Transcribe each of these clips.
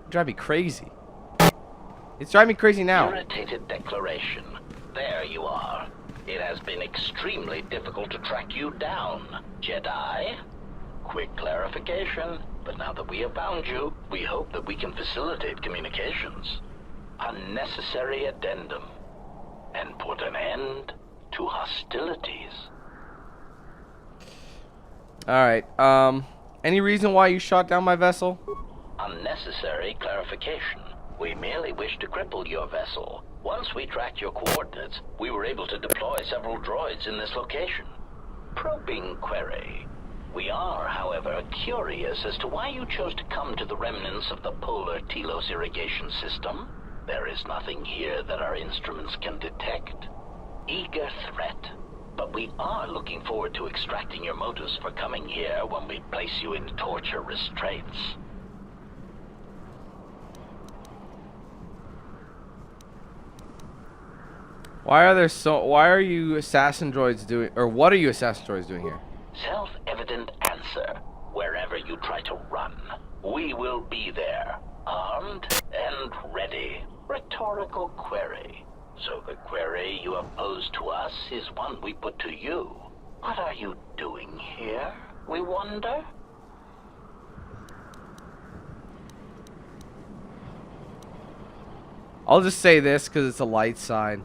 Drive me crazy. It's driving me crazy now. Irritated declaration. There you are. It has been extremely difficult to track you down, Jedi. Quick clarification, but now that we have found you, we hope that we can facilitate communications. Unnecessary addendum. And put an end to hostilities. Alright, any reason why you shot down my vessel? Unnecessary clarification. We merely wish to cripple your vessel. Once we tracked your coordinates, we were able to deploy several droids in this location. Probing query. We are, however, curious as to why you chose to come to the remnants of the polar Telos irrigation system. There is nothing here that our instruments can detect. Eager threat. But we are looking forward to extracting your motives for coming here when we place you in torture restraints. Why are you assassin droids doing, or what are you assassin droids doing here? Self-evident answer. Wherever you try to run, we will be there, armed and ready. Rhetorical query. So the query you have posed to us is one we put to you. What are you doing here, we wonder? I'll just say this because it's a light side.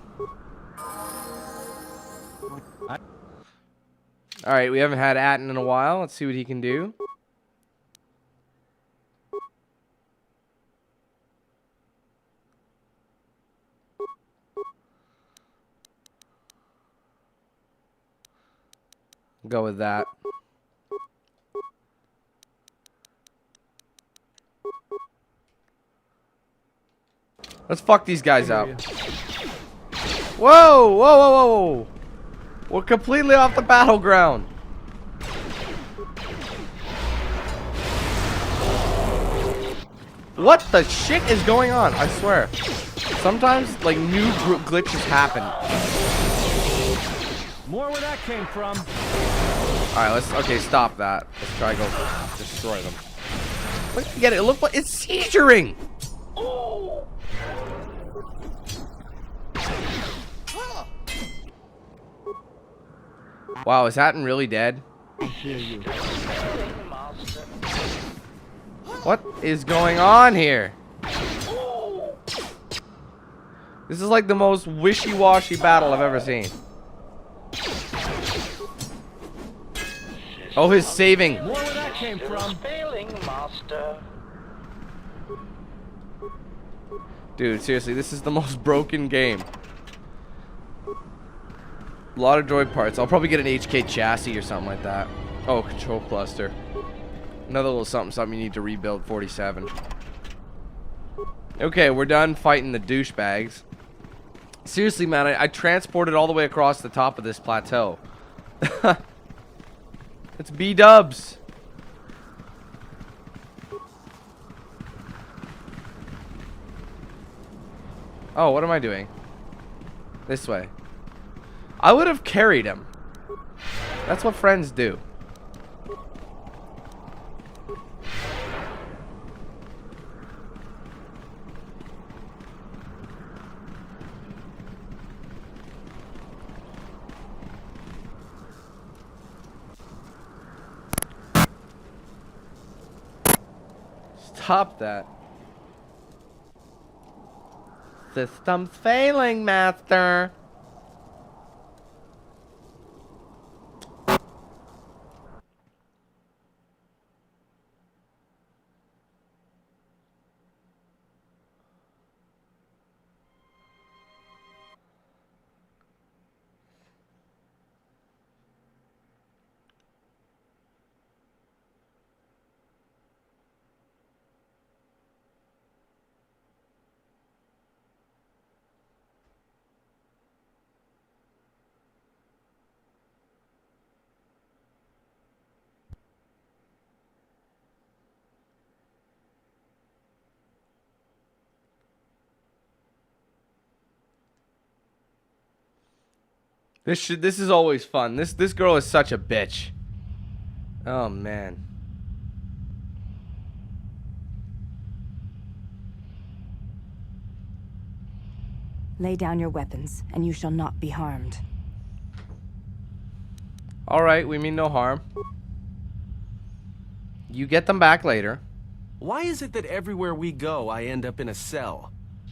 Alright, we haven't had Atten in a while. Let's see what he can do. Go with that. Let's fuck these guys up. Whoa, whoa, whoa, whoa. We're completely off the battleground. What the shit is going on? I swear. Sometimes, like, new glitches happen. More where that came from. Alright, okay, stop that. Let's try to go destroy them. Look, get it. Look what it's seizuring. Wow, is Hatton really dead? What is going on here? This is like the most wishy-washy battle I've ever seen. Oh, his saving. More where that came from. Dude, seriously, this is the most broken game. A lot of droid parts. I'll probably get an HK chassis or something like that. Oh, control cluster. Another little something you need to rebuild 47. Okay, we're done fighting the douchebags. Seriously, man, I transported all the way across the top of this plateau. It's B-dubs. Oh, what am I doing? This way. I would have carried him. That's what friends do. Stop that. System's failing, Master. This is always fun. This girl is such a bitch. Oh man. Lay down your weapons, and you shall not be harmed. Alright, we mean no harm. You get them back later. Why is it that everywhere we go, I end up in a cell?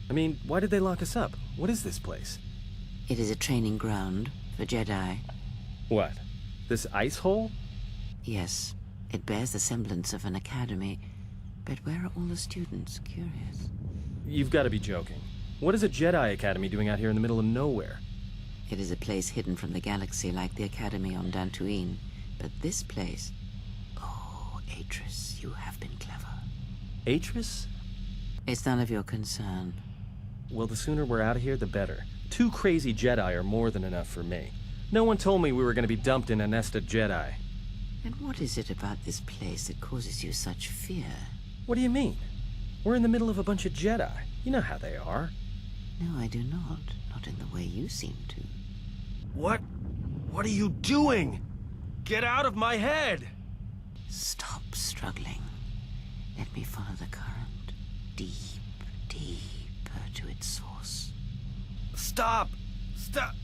I mean, why did they lock us up? What is this place? It is a training ground for Jedi. What? This ice hole? Yes, it bears the semblance of an academy. But where are all the students? Curious. You've got to be joking. What is a Jedi Academy doing out here in the middle of nowhere? It is a place hidden from the galaxy like the academy on Dantooine. But this place... Oh, Atris, you have been clever. Atris? It's none of your concern. Well, the sooner we're out of here, the better. 2 crazy Jedi are more than enough for me. No one told me we were going to be dumped in a nest of Jedi. And what is it about this place that causes you such fear? What do you mean? We're in the middle of a bunch of Jedi. You know how they are. No, I do not. Not in the way you seem to. What? What are you doing? Get out of my head! Stop struggling. Let me follow the current. Deep, deeper to its source. Stop! Stop!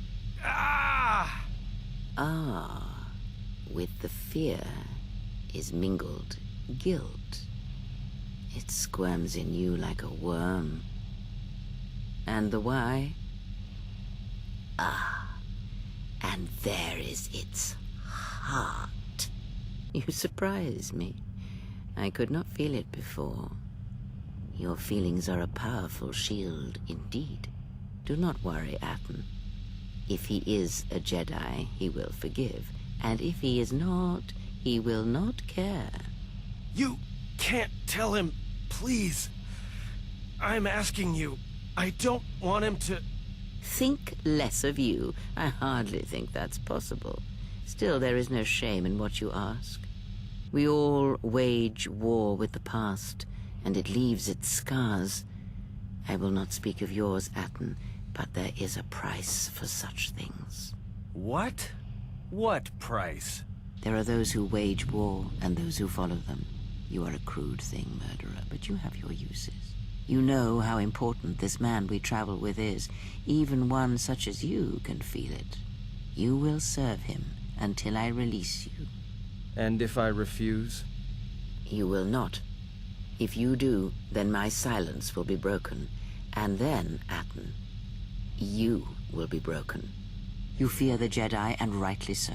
Ah! Ah, with the fear is mingled guilt. It squirms in you like a worm. And the why? Ah, and there is its heart. You surprise me. I could not feel it before. Your feelings are a powerful shield indeed. Do not worry, Atten. If he is a Jedi, he will forgive. And if he is not, he will not care. You can't tell him, please. I'm asking you. I don't want him to... Think less of you. I hardly think that's possible. Still, there is no shame in what you ask. We all wage war with the past, and it leaves its scars. I will not speak of yours, Atten, but there is a price for such things. What? What price? There are those who wage war, and those who follow them. You are a crude thing, murderer, but you have your uses. You know how important this man we travel with is. Even one such as you can feel it. You will serve him until I release you. And if I refuse? You will not. If you do, then my silence will be broken. And then, Atten, you will be broken. You fear the Jedi, and rightly so.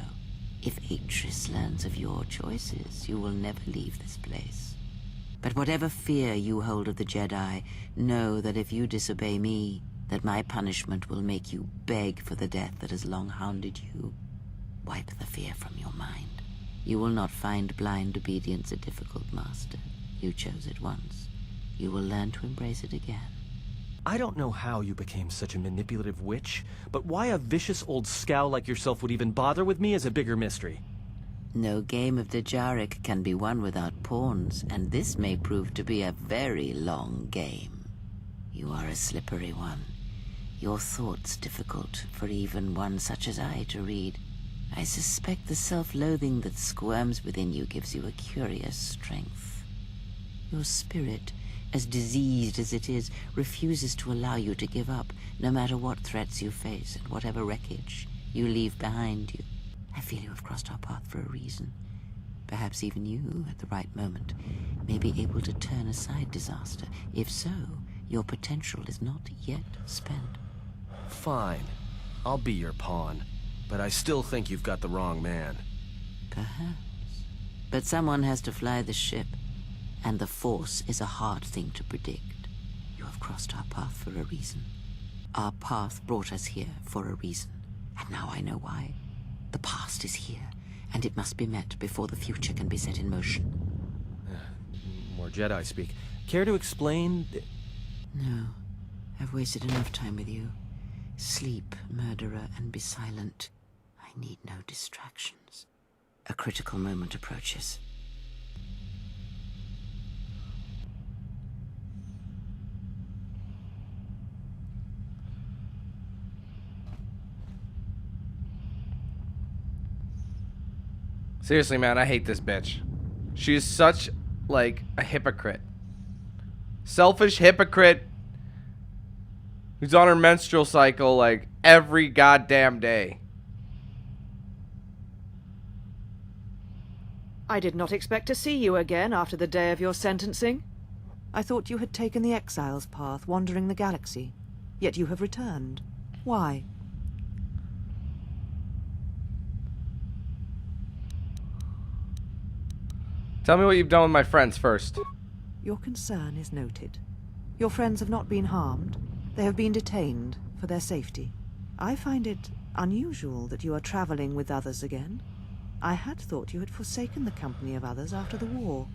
If Atris learns of your choices, you will never leave this place. But whatever fear you hold of the Jedi, know that if you disobey me, that my punishment will make you beg for the death that has long hounded you. Wipe the fear from your mind. You will not find blind obedience a difficult master. You chose it once. You will learn to embrace it again. I don't know how you became such a manipulative witch, but why a vicious old scowl like yourself would even bother with me is a bigger mystery. No game of the Jarek can be won without pawns, and this may prove to be a very long game. You are a slippery one. Your thoughts difficult for even one such as I to read. I suspect the self-loathing that squirms within you gives you a curious strength. Your spirit, as diseased as it is, refuses to allow you to give up, no matter what threats you face and whatever wreckage you leave behind you. I feel you have crossed our path for a reason. Perhaps even you, at the right moment, may be able to turn aside disaster. If so, your potential is not yet spent. Fine. I'll be your pawn. But I still think you've got the wrong man. Perhaps. But someone has to fly the ship, and the Force is a hard thing to predict. You have crossed our path for a reason. Our path brought us here for a reason, and now I know why. The past is here, and it must be met before the future can be set in motion. More Jedi speak. Care to explain? No, I've wasted enough time with you. Sleep, murderer, and be silent. I need no distractions. A critical moment approaches. Seriously, man, I hate this bitch. She's such, like, a hypocrite. Selfish hypocrite. who's on her menstrual cycle like every goddamn day. I did not expect to see you again after the day of your sentencing. I thought you had taken the exile's path, wandering the galaxy. Yet you have returned. Why? Tell me what you've done with my friends first. Your concern is noted. Your friends have not been harmed. They have been detained for their safety. I find it unusual that you are traveling with others again. I had thought you had forsaken the company of others after the war.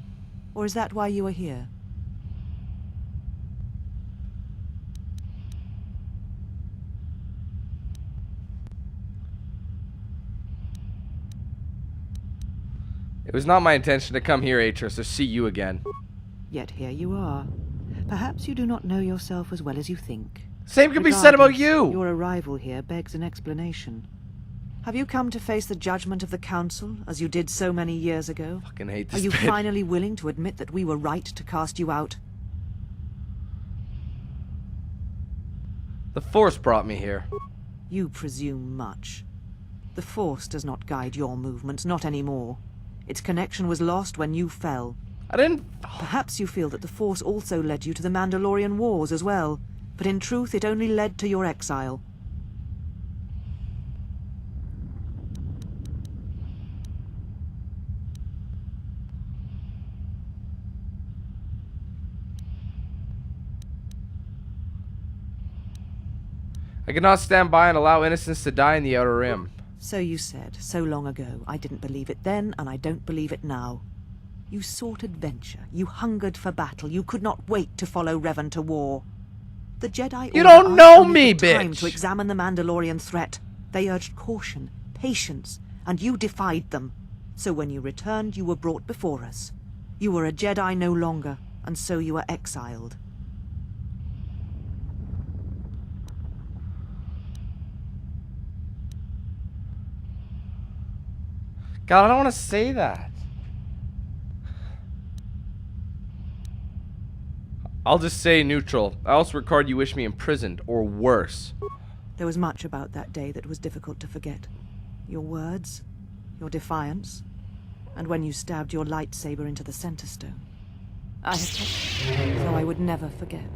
Or is that why you are here? It was not my intention to come here, Atris, or see you again. Yet here you are. Perhaps you do not know yourself as well as you think. Same can be said about Regardless, you! Your arrival here begs an explanation. Have you come to face the judgment of the Council, as you did so many years ago? Fucking hate Are this you bit. finally willing to admit that we were right to cast you out? The Force brought me here. You presume much. The Force does not guide your movements, not anymore. Its connection was lost when you fell. I didn't... Perhaps you feel that the Force also led you to the Mandalorian Wars as well, but in truth it only led to your exile. I cannot stand by and allow innocents to die in the Outer Rim. So you said, so long ago. I didn't believe it then, and I don't believe it now. You sought adventure. You hungered for battle. You could not wait to follow Revan to war. The Jedi You Order don't asked know only me, for time bitch. to examine the Mandalorian threat. They urged caution, patience, and you defied them. So when you returned, you were brought before us. You were a Jedi no longer, and so you were exiled. God, I don't want to say that. I'll just say neutral. I also record you wish me imprisoned, or worse. There was much about that day that was difficult to forget. Your words, your defiance, and when you stabbed your lightsaber into the center stone. I have kept it, so I would never forget.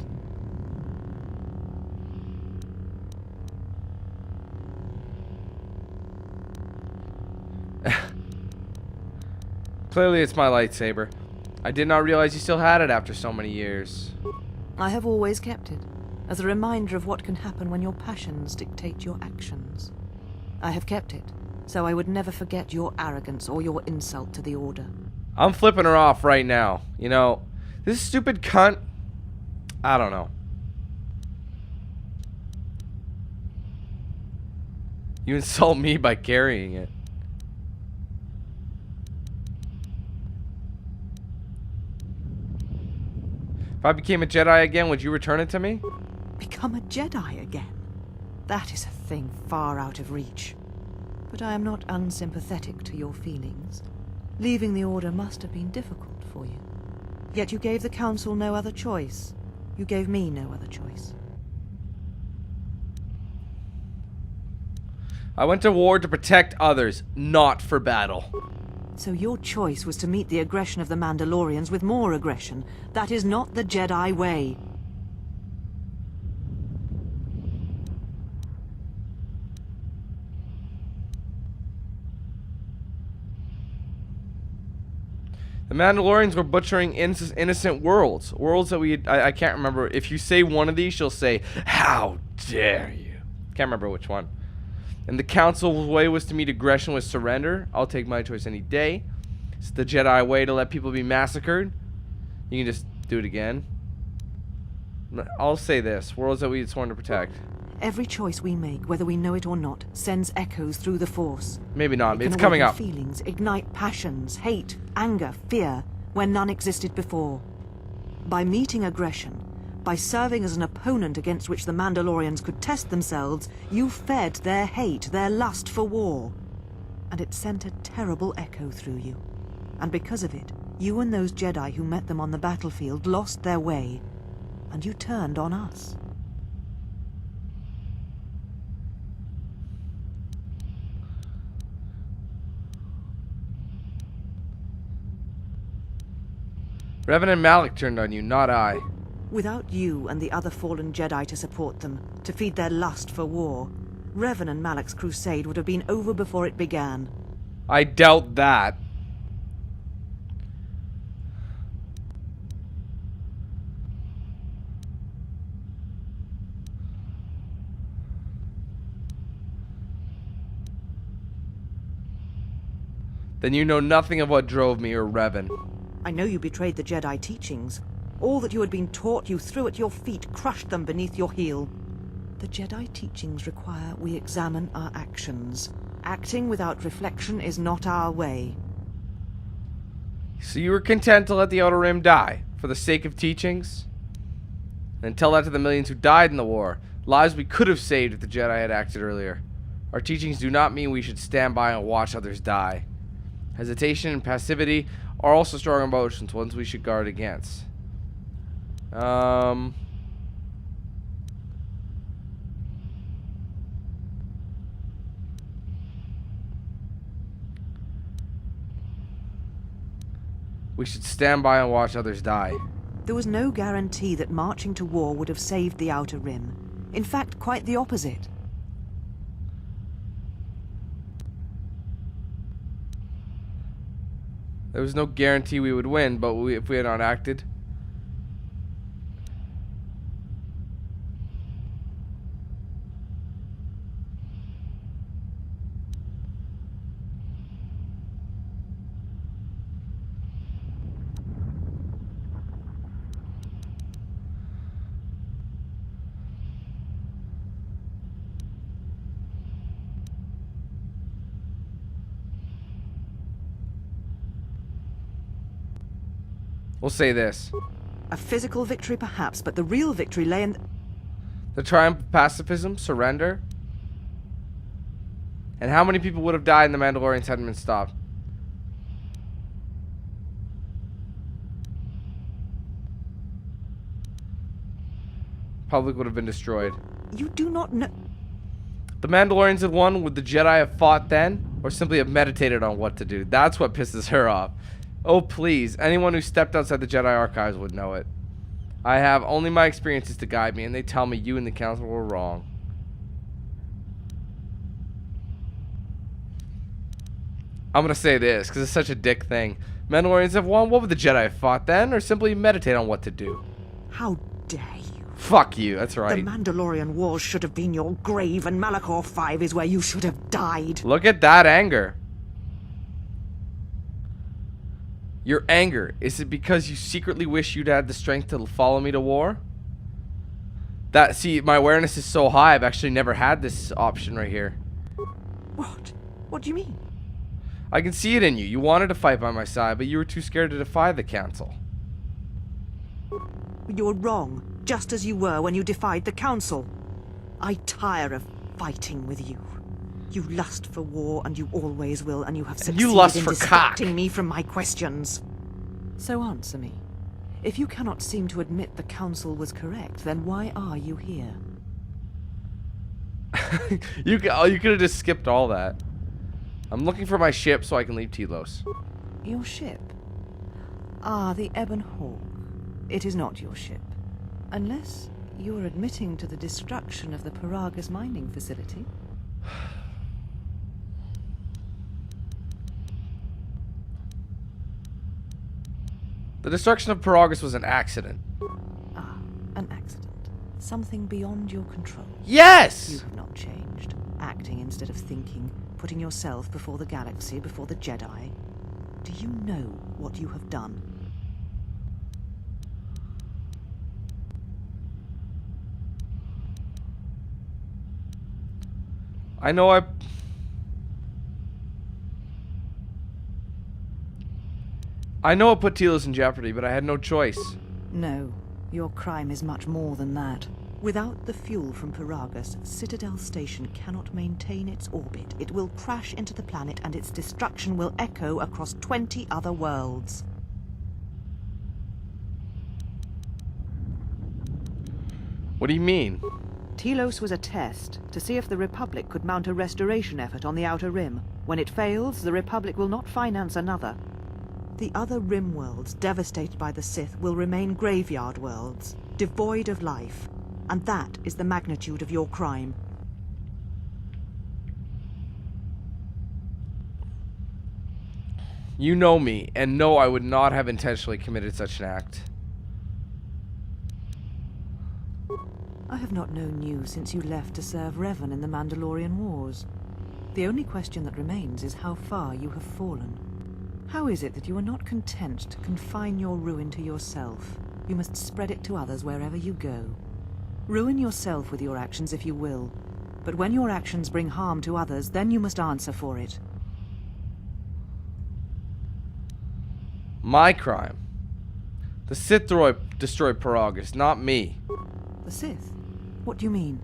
Clearly it's my lightsaber. I did not realize you still had it after so many years. I have always kept it, as a reminder of what can happen when your passions dictate your actions. I have kept it, so I would never forget your arrogance or your insult to the Order. I'm flipping her off right now. You know, this stupid cunt... I don't know. You insult me by carrying it. If I became a Jedi again, would you return it to me? Become a Jedi again? That is a thing far out of reach. But I am not unsympathetic to your feelings. Leaving the Order must have been difficult for you. Yet you gave the Council no other choice. You gave me no other choice. I went to war to protect others, not for battle. So your choice was to meet the aggression of the Mandalorians with more aggression. That is not the Jedi way. The Mandalorians were butchering innocent worlds. Worlds that I can't remember. If you say one of these, she'll say, "How dare you?" Can't remember which one. And the Council's way was to meet aggression with surrender. I'll take my choice any day. It's the Jedi way to let people be massacred. You can just do it again. I'll say this. Worlds that we had sworn to protect. Every choice we make, whether we know it or not, sends echoes through the Force. Maybe not. It It's can coming awaken up. Feelings, ignite passions, hate, anger, fear, where none existed before. By meeting aggression, by serving as an opponent against which the Mandalorians could test themselves, you fed their hate, their lust for war. And it sent a terrible echo through you. And because of it, you and those Jedi who met them on the battlefield lost their way, and you turned on us. Revan and Malik turned on you, not I. Without you and the other fallen Jedi to support them, to feed their lust for war, Revan and Malik's crusade would have been over before it began. I doubt that. Then you know nothing of what drove me or Revan. I know you betrayed the Jedi teachings. All that you had been taught, you threw at your feet, crushed them beneath your heel. The Jedi teachings require we examine our actions. Acting without reflection is not our way. So you were content to let the Outer Rim die, for the sake of teachings? And tell that to the millions who died in the war, lives we could have saved if the Jedi had acted earlier. Our teachings do not mean we should stand by and watch others die. Hesitation and passivity are also strong emotions, ones we should guard against. We should stand by and watch others die. There was no guarantee that marching to war would have saved the Outer Rim. In fact, quite the opposite. There was no guarantee we would win, but if we had not acted. We'll say this. A physical victory perhaps, but the real victory lay in... The triumph of pacifism, surrender. And how many people would have died in the Mandalorians hadn't been stopped? Public would have been destroyed. You do not know... The Mandalorians had won. Would the Jedi have fought then? Or simply have meditated on what to do? That's what pisses her off. Oh, please. Anyone who stepped outside the Jedi archives would know it. I have only my experiences to guide me, and they tell me you and the Council were wrong. I'm going to say this, because it's such a dick thing. Mandalorians have won. What would the Jedi have fought then? Or simply meditate on what to do? How dare you? Fuck you, that's right. The Mandalorian Wars should have been your grave, and Malachor 5 is where you should have died. Look at that anger. Your anger, is it because you secretly wish you'd had the strength to follow me to war? See, my awareness is so high, I've actually never had this option right here. What? What do you mean? I can see it in you. You wanted to fight by my side, but you were too scared to defy the Council. You're wrong, just as you were when you defied the Council. I tire of fighting with you. You lust for war, and you always will, and you have succeeded you lust in for distracting cock. me from my questions. So answer me. If you cannot seem to admit the Council was correct, then why are you here? You could have just skipped all that. I'm looking for my ship so I can leave Telos. Your ship? Ah, the Ebon Hawk. It is not your ship. Unless you are admitting to the destruction of the Paragus mining facility. The destruction of Paragus was an accident. Ah, an accident. Something beyond your control. Yes! You have not changed. Acting instead of thinking, putting yourself before the galaxy, before the Jedi. Do you know what you have done? I know I put Telos in jeopardy, but I had no choice. No, your crime is much more than that. Without the fuel from Paragus, Citadel Station cannot maintain its orbit. It will crash into the planet, and its destruction will echo across 20 other worlds. What do you mean? Telos was a test to see if the Republic could mount a restoration effort on the Outer Rim. When it fails, the Republic will not finance another. The other rim worlds devastated by the Sith will remain graveyard worlds, devoid of life. And that is the magnitude of your crime. You know me, and know I would not have intentionally committed such an act. I have not known you since you left to serve Revan in the Mandalorian Wars. The only question that remains is how far you have fallen. How is it that you are not content to confine your ruin to yourself? You must spread it to others wherever you go. Ruin yourself with your actions if you will, but when your actions bring harm to others, then you must answer for it. My crime. The Sith destroyed Paragus, not me. The Sith? What do you mean?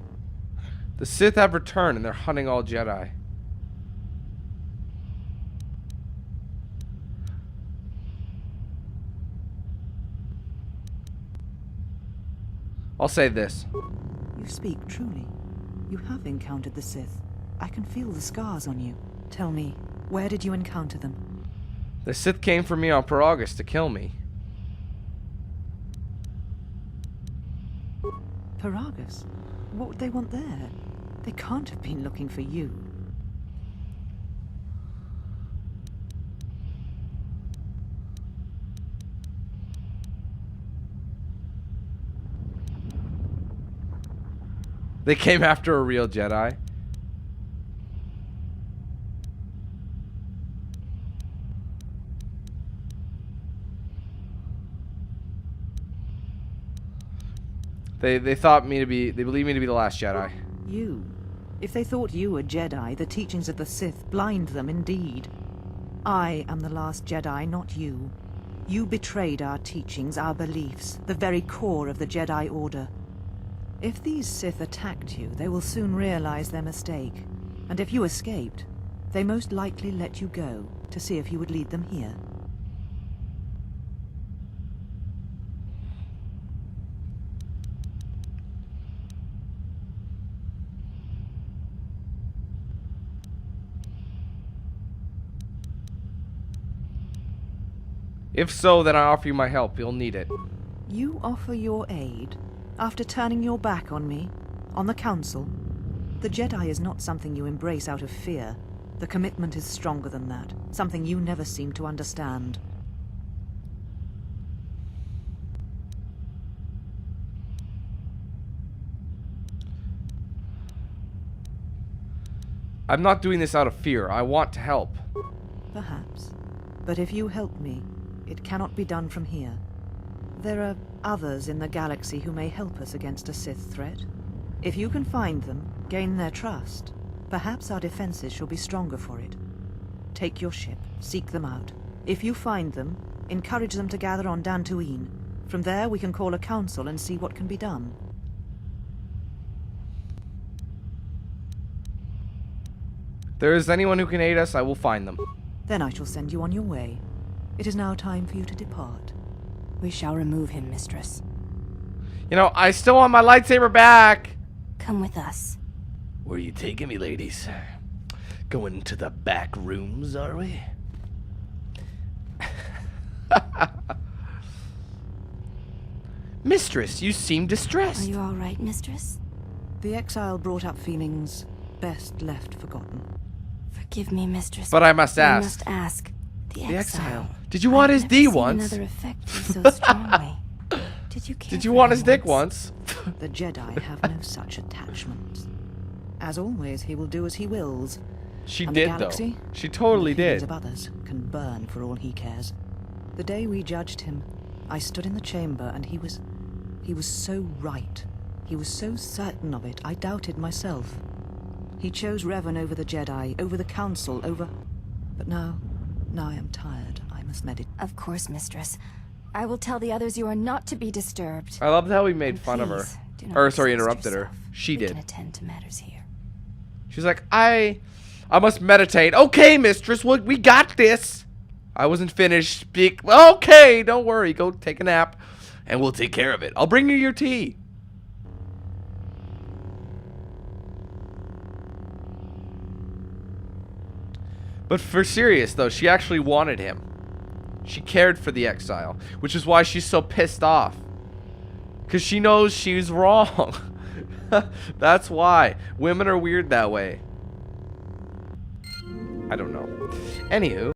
The Sith have returned and they're hunting all Jedi. I'll say this. You speak truly. You have encountered the Sith. I can feel the scars on you. Tell me, where did you encounter them? The Sith came for me on Paragus to kill me. Paragus? What would they want there? They can't have been looking for you. They came after a real Jedi. They thought me to be, they believed me to be the last Jedi. You. If they thought you were Jedi, the teachings of the Sith blind them indeed. I am the last Jedi, not you. You betrayed our teachings, our beliefs, the very core of the Jedi Order. If these Sith attacked you, they will soon realize their mistake. And if you escaped, they most likely let you go to see if you would lead them here. If so, then I offer you my help. You'll need it. You offer your aid after turning your back on me, on the Council? The Jedi is not something you embrace out of fear. The commitment is stronger than that, something you never seem to understand. I'm not doing this out of fear. I want to help. Perhaps. But if you help me, it cannot be done from here. There are others in the galaxy who may help us against a Sith threat. If you can find them, gain their trust, perhaps our defenses shall be stronger for it. Take your ship, seek them out. If you find them, encourage them to gather on Dantooine. From there we can call a council and see what can be done. If there is anyone who can aid us, I will find them. Then I shall send you on your way. It is now time for you to depart. We shall remove him, mistress. You know, I still want my lightsaber back. Come with us. Where are you taking me, ladies? Going to the back rooms, are we? Mistress, you seem Are distressed. you all right, mistress? The exile brought up feelings best left forgotten. Forgive me, mistress. But I must I ask. must ask. The The exile. exile. Did you want I've his never D seen once? Another affect you so strongly. Did you care Did you for want him his dick once? The Jedi have no such attachments. As always, he will do as he wills. She And the did, galaxy, though. She totally and the feelings did. of others can burn for all he cares. The day we judged him, I stood in the chamber and he was so right. He was so certain of it, I doubted myself. He chose Revan over the Jedi, over the Council, over... But now I am tired. I must meditate. Of course, mistress. I will tell the others you are not to be disturbed. I loved how we made And fun of her. please, do not Or, sorry, exhaust interrupted her. yourself. She We did. can attend to matters here. She's like, I must meditate. Okay, mistress, we got this. I wasn't finished. Speak. Okay, don't worry. Go take a nap, and we'll take care of it. I'll bring you your tea. But for serious, though, she actually wanted him. She cared for the exile, which is why she's so pissed off. Because she knows she's wrong. That's why. Women are weird that way. I don't know. Anywho.